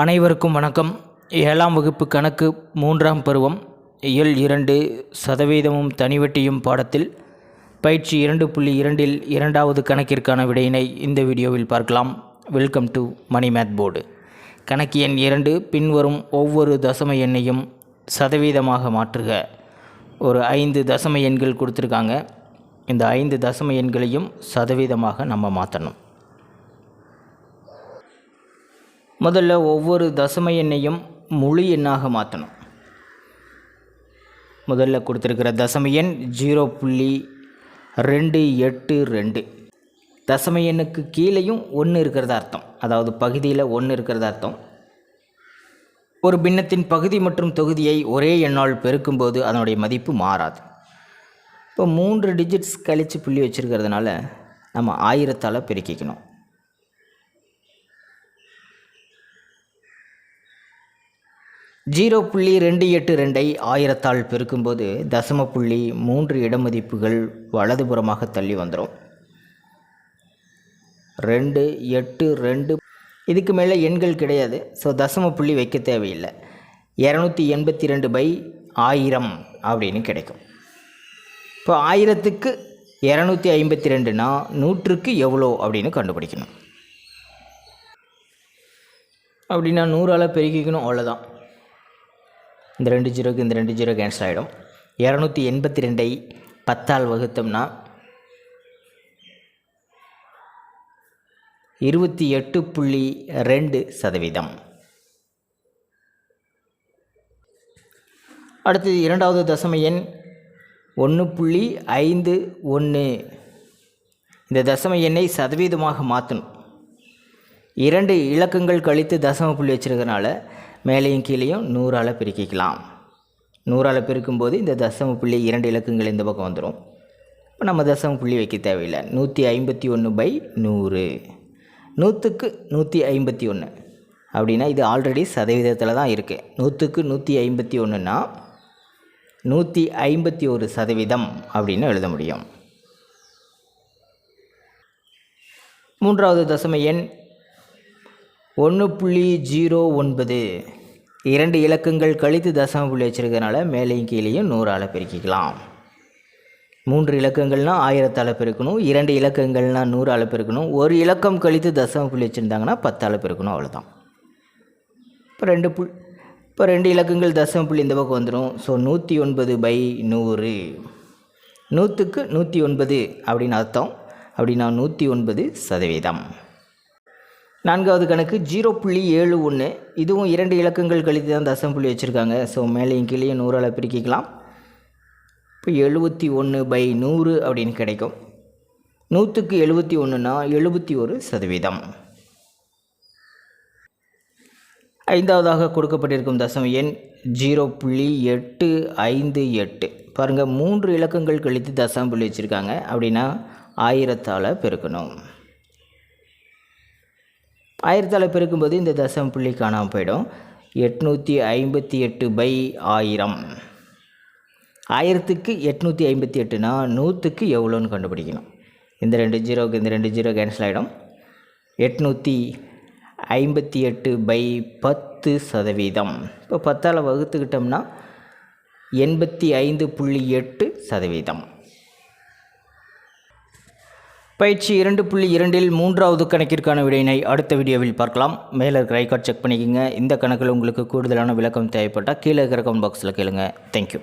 அனைவருக்கும் வணக்கம். 7ஆம் வகுப்பு கணக்கு 3ஆம் பருவம் இயல் 2 சதவீதமும் தனிவட்டியும் பாடத்தில் பயிற்சி 2.2 இரண்டாவது கணக்கிற்கான விடையினை இந்த வீடியோவில் பார்க்கலாம். Welcome to Mani math board. கணக்கு எண் 2 பின்வரும் ஒவ்வொரு தசம எண்ணையும் சதவீதமாக மாற்றுக. ஒரு 5 தசம எண்கள் கொடுத்துருக்காங்க. இந்த 5 தசம எண்களையும் சதவீதமாக நம்ம மாற்றணும். முதல்ல ஒவ்வொரு தசம எண்ணையும் முழு எண்ணாக மாற்றணும். முதல்ல கொடுத்துருக்கிற தசம எண் 0.282. தசம எண்ணுக்கு கீழேயும் 1 இருக்கிறதா அர்த்தம், அதாவது பகுதியில் 1 இருக்கிறதா அர்த்தம். ஒரு பின்னத்தின் பகுதி மற்றும் தொகுதியை ஒரே எண்ணால் பெருக்கும்போது அதனுடைய மதிப்பு மாறாது. இப்போ 3 டிஜிட்ஸ் கழித்து புள்ளி வச்சுருக்கிறதுனால நம்ம 1000ஆல் பெருக்கிக்கணும். .282 1000ஆல் பெருக்கும்போது தசம புள்ளி 3 இடமதிப்புகள் வலதுபுறமாக தள்ளி வந்துடும். 282. இதுக்கு மேலே எண்கள் கிடையாது. ஸோ தசம புள்ளி வைக்க தேவையில்லை. 282/1000 அப்படின்னு கிடைக்கும். இப்போ 1000க்கு 252னா 100க்கு எவ்வளோ அப்படின்னு கண்டுபிடிக்கணும். அப்படின்னா 100ஆல் பெருக்கிக்கணும், அவ்வளோதான். இந்த 2 ஜீரோக்கு இந்த 2 ஜீரோ கேன்சல் ஆகிடும். 282ஐ 10ஆல் வகுத்தோம்னா 28.2%. அடுத்தது இரண்டாவது தசம எண் 1.51. இந்த தசம எண்ணை சதவீதமாக மாற்றணும். 2 இலக்கங்கள் கழித்து தசம புள்ளி வச்சுருக்கனால மேலேயும் கீழேயும் 100ஆல் பெருக்கிக்கலாம். 100ஆல் பெருக்கும்போது இந்த தசம புள்ளி 2 இலக்கங்கள் இந்த பக்கம் வந்துடும். இப்போ நம்ம தசம புள்ளி வைக்க தேவையில்லை. 151/100. 100க்கு 151 அப்படின்னா இது ஆல்ரெடி சதவீதத்தில் தான் இருக்குது. 100க்கு 151னா 151% அப்படின்னு எழுத முடியும். மூன்றாவது தசம எண் 1.09. 2 இலக்கங்கள் கழித்து தசம புள்ளி வச்சுருக்கனால மேலேயும் கீழேயும் 100ஆல் பெருக்கிக்கலாம். 3 இலக்கங்கள்னால் 1000ஆல் பெருக்கணும். 2 இலக்கங்கள்னால் 100ஆல் பெருக்கணும். ஒரு இலக்கம் கழித்து தசம புள்ளி வச்சுருந்தாங்கன்னா 10ஆல் பெருக்கணும், அவ்வளோதான். இப்போ 2 இலக்கங்கள் தசம புள்ளி இந்த பக்கம் வந்துடும். ஸோ 109/100. 100க்கு 109 அப்படின்னு அர்த்தம். அப்படின்னா 109%. நான்காவது கணக்கு 0.71. இதுவும் 2 இலக்கங்கள் கழித்து தான் தசம புள்ளி வச்சுருக்காங்க. ஸோ மேலேயும் கீழேயும் 100ஆல் பெருக்கிக்கலாம். இப்போ 71/100 அப்படின்னு கிடைக்கும். 100க்கு 71னா 71%. ஐந்தாவதாக கொடுக்கப்பட்டிருக்கும் தசம எண் 0.858. பாருங்கள், 3 இலக்கங்கள் கழித்து தசம புள்ளி வச்சுருக்காங்க. அப்படின்னா 1000ஆல் பெருக்கணும். 1000ஆல் பெருக்கும்போது இந்த தசம புள்ளி காணாமல் போயிடும். 858/1000. 1000க்கு 858னா 100க்கு எவ்வளோன்னு கண்டுபிடிக்கணும். இந்த 2 ஜீரோக்கு இந்த 2 ஜீரோ கேன்சல் ஆகிடும். 858/10%. இப்போ 10ஆல் வகுத்துக்கிட்டோம்னா 85.8%. பயிற்சி 2.2 மூன்றாவது கணக்கிற்கான விடையினை அடுத்த வீடியோவில் பார்க்கலாம். மேலே இருக்கிற ஐகார்ட் செக் பண்ணிக்கோங்க. இந்த கணக்கில் உங்களுக்கு கூடுதலான விளக்கம் தேவைப்பட்டால் கீழே இருக்கிற கமெண்ட் பாக்ஸில் கேளுங்க. தேங்க்யூ.